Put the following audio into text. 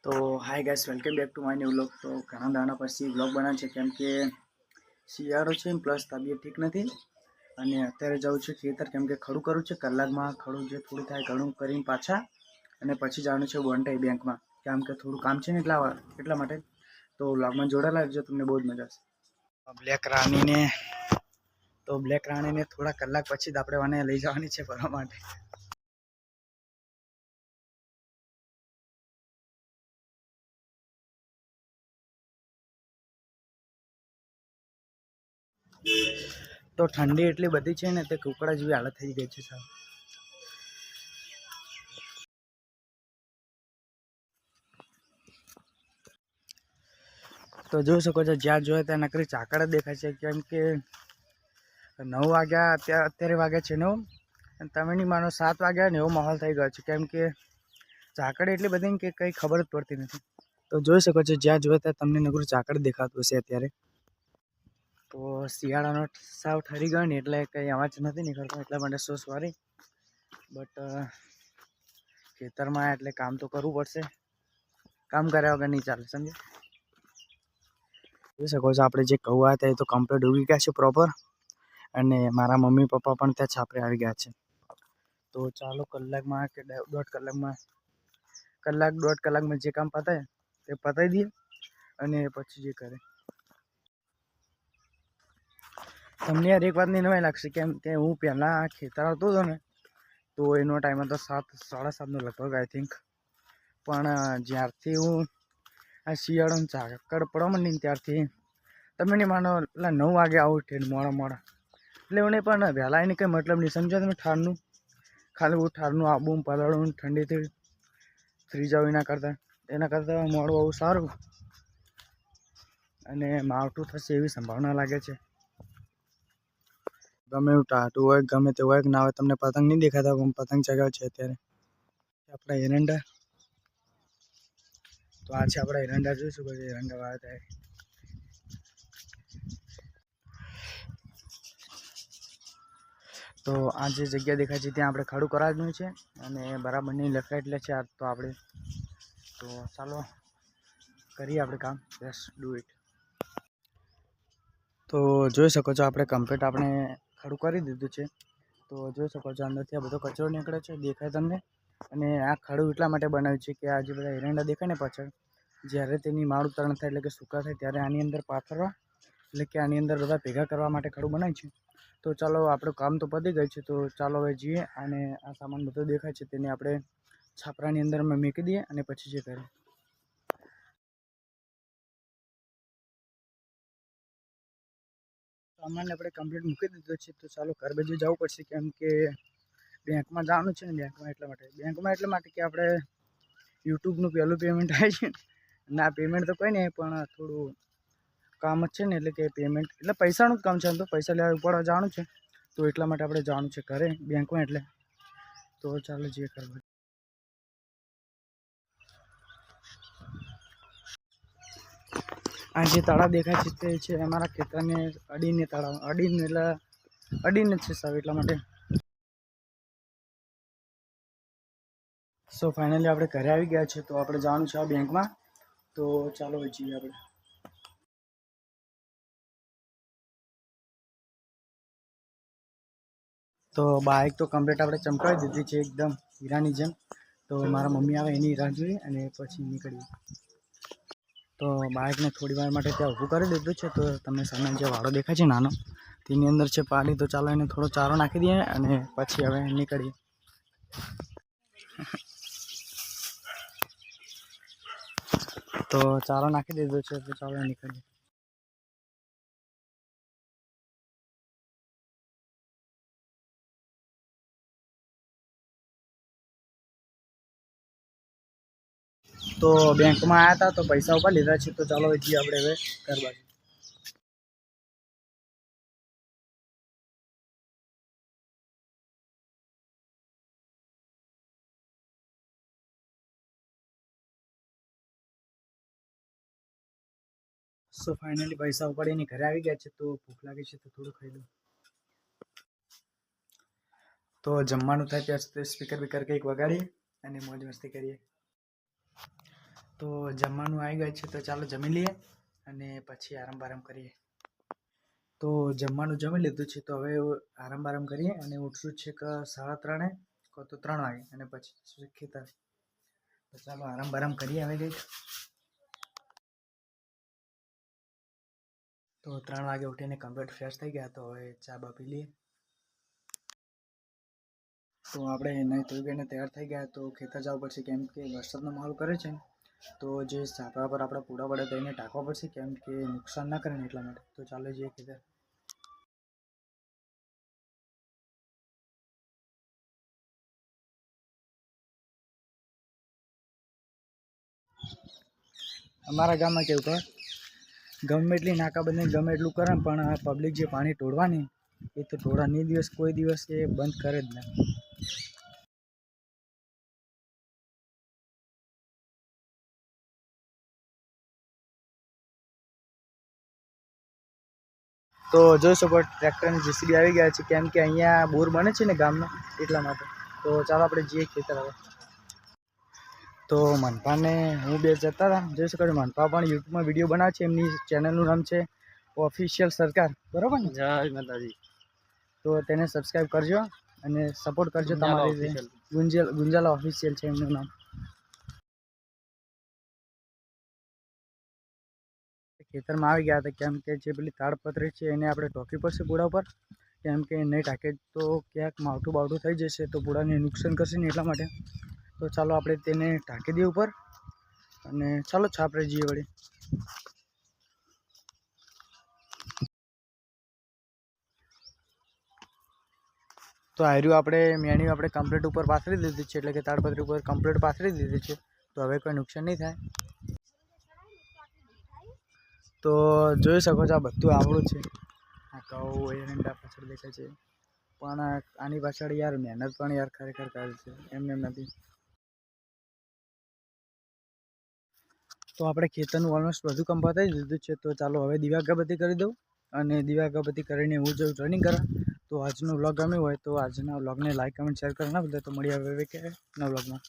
तो hi guys, welcome back to my new vlog. તો ઘણા દાડા પછી વ્લોગ બનાવે છે કેમ કે શિયાળો છે પ્લસ તબિયત ઠીક નથી અને અત્યારે જાઉં છું ખેતર કેમ કે ખડું કરું છે। કલાકમાં ખડું જે થોડું થાય ઘણું કરીને પાછા અને પછી જવાનું છે બોન્ટાઈ બેંકમાં કેમ કે થોડું કામ છે ને એટલા માટે। તો વ્લોગમાં જોડાયેલા રહેજો, તમને બહુ જ મજા આવશે। બ્લેક રાણીને થોડા કલાક પછી જ આપણે મને લઈ જવાની છે ફરવા માટે। તો ઠંડી એટલી બધી છે ને તે કુકડા જેવી હાલત થઈ ગઈ છે સાહેબ। તો જોઈ શકો છો, જ્યાં જોઈએ ત્યાં નકરી ચાકડ જ દેખાય છે કેમ કે 9 વાગ્યા અત્યારે વાગ્યા છે 9 અને તમે નહીં માનો 7 વાગ્યા ને એવો માહોલ થઈ ગયો છે કેમ કે ચાકડ એટલી બધી કે કંઈ ખબર જ પડતી નથી। તો જોઈ શકો છો, જ્યાં જોઈએ ત્યાં તમને નકરું ચાકડ દેખાતું હશે અત્યારે। તો શિયાળાનો સાવ ઠરી ગયો ને એટલે કંઈ અવાજ નથી નીકળતો, એટલા માટે સો સોરી। બટ ખેતરમાં એટલે કામ તો કરવું પડશે, કામ કર્યા વગર નહીં ચાલે, સમજે। જોઈ શકો છો, આપણે જે કૌવા હતા એ તો કમ્પ્લીટ ઉગી ગયા છે પ્રોપર અને મારા મમ્મી પપ્પા પણ ત્યાં છાપરે આવી ગયા છે। તો ચાલો કલાકમાં કે દોઢ કલાકમાં જે કામ પતાય તે પતાવી દઈએ અને પછી જે કરે। તમને યાર એક વાતની નવાઈ લાગશે કેમ કે હું પહેલાં ખેતર આવતો હતો ને તો એનો ટાઈમ હતો 7:30 લગભગ આઈ થિંક। પણ જ્યારથી હું આ શિયાળાનું ઝાકળ પડવા માંડી ને ત્યારથી તમે નહીં માનો એટલે 9 વાગે આવું ઉઠીને મોડા એટલે મને પણ વહેલા એને કંઈ મતલબ નહીં, સમજો તમે। ઠારનું ખાલી હું ઠારનું આબું પલાળું ઠંડીથી ફ્રી જાવ એના કરતાં મોડું આવું સારું અને માવઠું થશે એવી સંભાવના લાગે છે। ગમે એવું ટાટું હોય ગમે તે હોય ના હોય, તમને પતંગ નહીં દેખાતા પણ પતંગ ચગાવે છે અત્યારે આપણા એરંડા। તો આ છે આપણા એરંડા, જોઈ શકો છો એરંડા વાળા થાય। તો આ જે જગ્યા દેખાય છે ત્યાં આપણે ખડું કરાવવાનું છે અને બરાબરની લખાય એટલે છે આ તો આપણે। તો ચાલો કરીએ આપણે કામ, લેટ્સ ડુ ઇટ। તો જોઈ શકો છો આપણે કમ્પ્લીટ આપણે ખડું કરી દીધું છે। તો જોઈ શકો છો અંદરથી આ બધો કચરો નીકળે છે, દેખાય તમને। અને આ ખડું એટલા માટે બનાવ્યું છે કે આ જે બધા એરંડા દેખાય ને પાછળ, જ્યારે તેની માળ ઉતરણ થાય એટલે કે સૂકા થાય ત્યારે આની અંદર પાથરવા એટલે કે આની અંદર બધા ભેગા કરવા માટે ખડું બનાવ્યું છે। તો ચાલો આપણું કામ તો પતી ગયું છે, તો ચાલો હવે જઈએ અને આ સામાન બધો દેખાય છે તેને આપણે છાપરાની અંદર અમે મૂકી દઈએ અને પછી જે કરીએ। સામાન આપણે કમ્પ્લીટ મૂકી દીધો છે, તો ચાલો ઘર બાજુ જવું પડશે કેમ કે બેંકમાં જવાનું છે ને બેંકમાં એટલા માટે કે આપણે યુટ્યુબનું પહેલું પેમેન્ટ આવે છે ને આ પેમેન્ટ તો કંઈ નહીં પણ થોડું કામ જ છે ને, એટલે કે પેમેન્ટ એટલે પૈસાનું જ કામ છે, તો પૈસા લેવા ઉપાડવા જવાનું છે તો એટલા માટે આપણે જવાનું છે ઘરે બેંકમાં। એટલે તો ચાલો જે કરવા। આ જે તળાવ દેખાય છે તે છે અમારા ખેતરને અડીને તળાવ, અડીને જ છે સાહેબ, એટલા માટે। સો ફાઇનલી આપણે ઘરે આવી ગયા છે, તો આપણે જવાનું છે આ બેંકમાં। તો ચાલો જઈએ આપણે। તો બાઇક તો કમ્પ્લીટ આપણે ચમકાવી દીધી છે એકદમ હીરાની જેમ। તો મારા મમ્મી આવે એની રાહ જોઈએ અને પછી નીકળીએ। તો બાઇકને થોડી વાર માટે ત્યાં ઊભું કરી દીધું છે। તો તમને સામે જે વાળો દેખાય છે નાનો, તેની અંદર છે પાણી। તો ચાલો એને થોડો ચારો નાખી દઈએ અને પછી હવે નીકળીએ। તો ચારો નાખી દીધો છે, તો ચાલો નીકળીએ। તો બેંકમાં આવ્યા હતા તો પૈસા ઉપર લીધા છે, તો ચાલો જઈએ આપણે હવે ઘર બાજુ। સો ફાઇનલી પૈસા ઉપાડીને ઘરે આવી ગયા છે, તો ભૂખ લાગી છે તો થોડું ખાઈ લઉં। તો જમવાનું થાય ત્યાં સુધી સ્પીકર બીકર કંઈક વગાડીએ અને મોજ મસ્તી કરીએ। તો જમવાનું આવી ગયું છે, તો ચાલો જમી લઈએ અને પછી આરામ કરીએ. તો જમવાનું જમી લીધું છે, તો હવે આરામ કરીએ અને ઉઠશું છે કે 3:30 કો તો 3 વાગે અને પછી ખેતર. તો ચાલો આરામ કરીએ હવે કંઈક. તો 3 વાગે ઉઠીને કમ્પ્લીટ ફ્રેશ થઈ ગયા, તો હવે ચા બા પી લઈએ. તો આપણે નહીં ધોઈ ગઈને તૈયાર થઈ ગયા, તો ખેતર જવું પડશે કેમ કે વરસાદનો માહોલ કરે છે. તો જે સાપડા પર આપણે પૂડા પડે તો એને ટાંકવા પડશે કેમ કે નુકસાન ના કરે ને એટલા માટે. તો ચાલો જઈએ ખેતર. અમારા ગામમાં કેવું કહે, ગમે એટલી નાકાબંધી ગમે એટલું કરે પણ પબ્લિક જે પાણી ઢોળવાની એ તો ઢોળાની દિવસ કોઈ દિવસ એ બંધ કરે જ ના. તો જોઈ શકો ટ્રેક્ટરની જેસીબી આવી ગયા છે કેમ કે અહીંયા બોર બને છે ને ગામમાં એટલા માટે. તો ચાલો આપણે જઈએ ખેતર હવે. તો મનપાને હું બે જતા હતા, જોઈ શકો મનપા પણ યુટ્યુબમાં વિડીયો બનાવે છે. એમની ચેનલનું નામ છે ઓફિશિયલ સરકાર, બરાબર ને? જય માતાજી. તો તેને સબસ્ક્રાઈબ કરજો અને સપોર્ટ કરજો. તમારી ગુંજાલા ઓફિશિયલ છે એમનું નામ. ખેતરમાં આવી ગયા હતા કેમ કે જે પેલી તાડપત્રી છે એને આપણે ઢોકવી પડશે પૂડા ઉપર કેમ કે નહીં ઢાંકે તો ક્યાંક માવઠું બાવઠું થઈ જશે તો પૂડાને નુકસાન કરશે ને એટલા માટે. તો ચાલો આપણે તેને ઢાંકી દઈએ ઉપર અને ચાલો છાપરે જઈએ વળી. તો આર્યું આપણે મેણ્યું આપણે કમ્પ્લીટ ઉપર પાથરી દીધી છે, એટલે કે તાડપત્રી ઉપર કમ્પ્લીટ પાથરી દીધી છે. તો હવે કોઈ નુકસાન નહીં થાય. તો જોઈ શકો છો આ બધું આવડું છે. આ ઘઉં એરંડા પાછળ દેખાય છે પણ આની પાછળ યાર મહેનત પણ યાર ખરેખર કરે છે, એમ નથી. તો આપણે ખેતરનું ઓલમોસ્ટ બધું કામ પતાવી દીધું છે. તો ચાલો હવે દીવા અગરબત્તી કરી દઉં અને દીવા અગરબત્તી કરીને હું જો રનિંગ કરા. તો આજનો વ્લોગ ગમ્યો હોય તો આજના વ્લોગને લાઈક કમેન્ટ શેર કરી ના બધા. તો મળીએ હવે કે નવા વ્લોગમાં.